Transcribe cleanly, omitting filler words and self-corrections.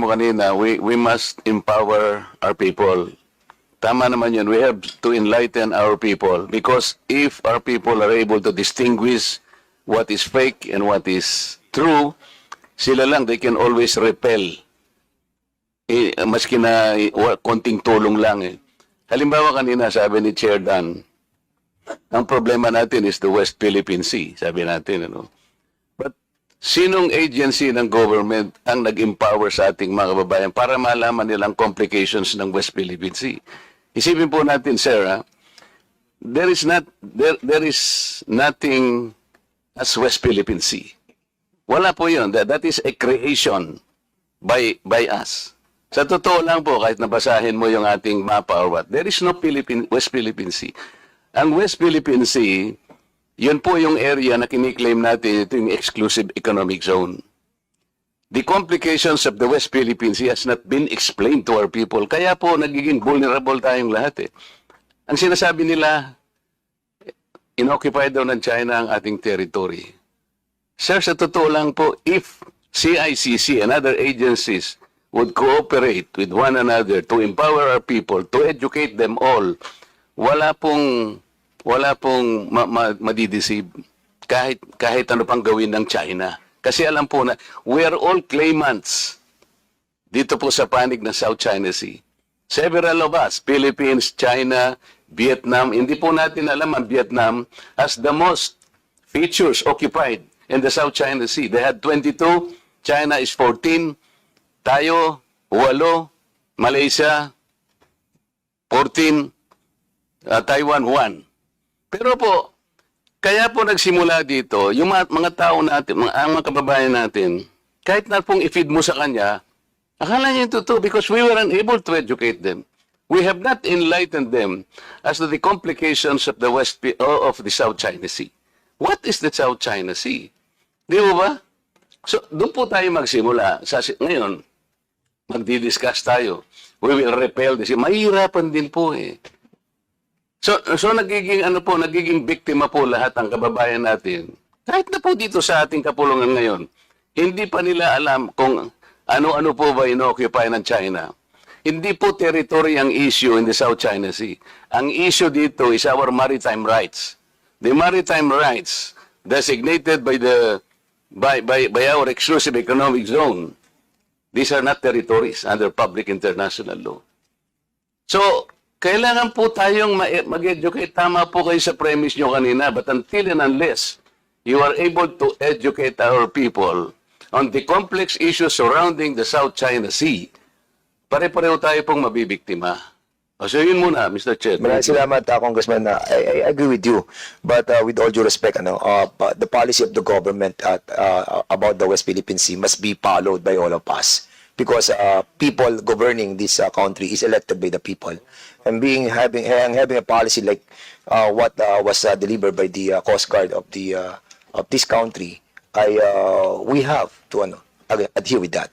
mo kanina, we must empower our people. Tama naman yun. We have to enlighten our people because if our people are able to distinguish what is fake and what is true, sila lang, they can always repel. Maski na konting tulong lang eh. Halimbawa kanina, sabi ni Chair Dan, ang problema natin is the West Philippine Sea, sabi natin. Ano? But sinong agency ng government ang nag-empower sa ating mga kababayan para malaman nilang complications ng West Philippine Sea? Isipin po natin, sir, there is nothing as West Philippine Sea. Wala po yun. That is a creation by us. Sa totoo lang po, kahit nabasahin mo yung ating mapa or what, there is no West Philippine Sea. Ang West Philippine Sea, yun po yung area na kiniklaim natin, ito yung exclusive economic zone. The complications of the West Philippine Sea has not been explained to our people. Kaya po, nagiging vulnerable tayong lahat eh. Ang sinasabi nila, inoccupied daw ng China ang ating territory. Sir, sa totoo lang po, if CICC and other agencies would cooperate with one another to empower our people, to educate them all, wala pong madideceive kahit ano pang gawin ng China. Kasi alam po na we are all claimants dito po sa panig ng South China Sea. Several of us, Philippines, China, Vietnam, hindi po natin alam ang Vietnam has the most features occupied in the South China Sea. They had 22, China is 14, tayo, 8, Malaysia, 14, Taiwan, 1. Pero po, kaya po nagsimula dito, yung mga tao natin, mga kababayan natin, kahit na pong i-feed mo sa kanya, akala niya yung totoo because we were unable to educate them. We have not enlightened them as to the complications of the South China Sea. What is the South China Sea? Di ba? So, doon po tayo magsimula. Ngayon, magdi-discuss tayo. We will repel this. Mahirapan din po eh. So nagiging biktima po lahat ang kababayan natin. Kahit na po dito sa ating kapulungan ngayon, hindi pa nila alam kung ano-ano po ba ino-occupy ng China. Hindi po territory ang issue in the South China Sea. Ang issue dito is our maritime rights. The maritime rights designated by our exclusive economic zone. These are not territories under public international law. So, kailangan po tayong mag-educate. Tama po kayo sa premise nyo kanina, but until and unless you are able to educate our people on the complex issues surrounding the South China Sea, pare-pareho tayo pong mabibiktima. So yun muna, Mr. Chair. Maraming salamat, Congressman. I agree with you. But with all due respect, the policy of the government about the West Philippine Sea must be followed by all of us. Because people governing this country is elected by the people, and having a policy like what was delivered by the Coast Guard of this country, we have to adhere with that.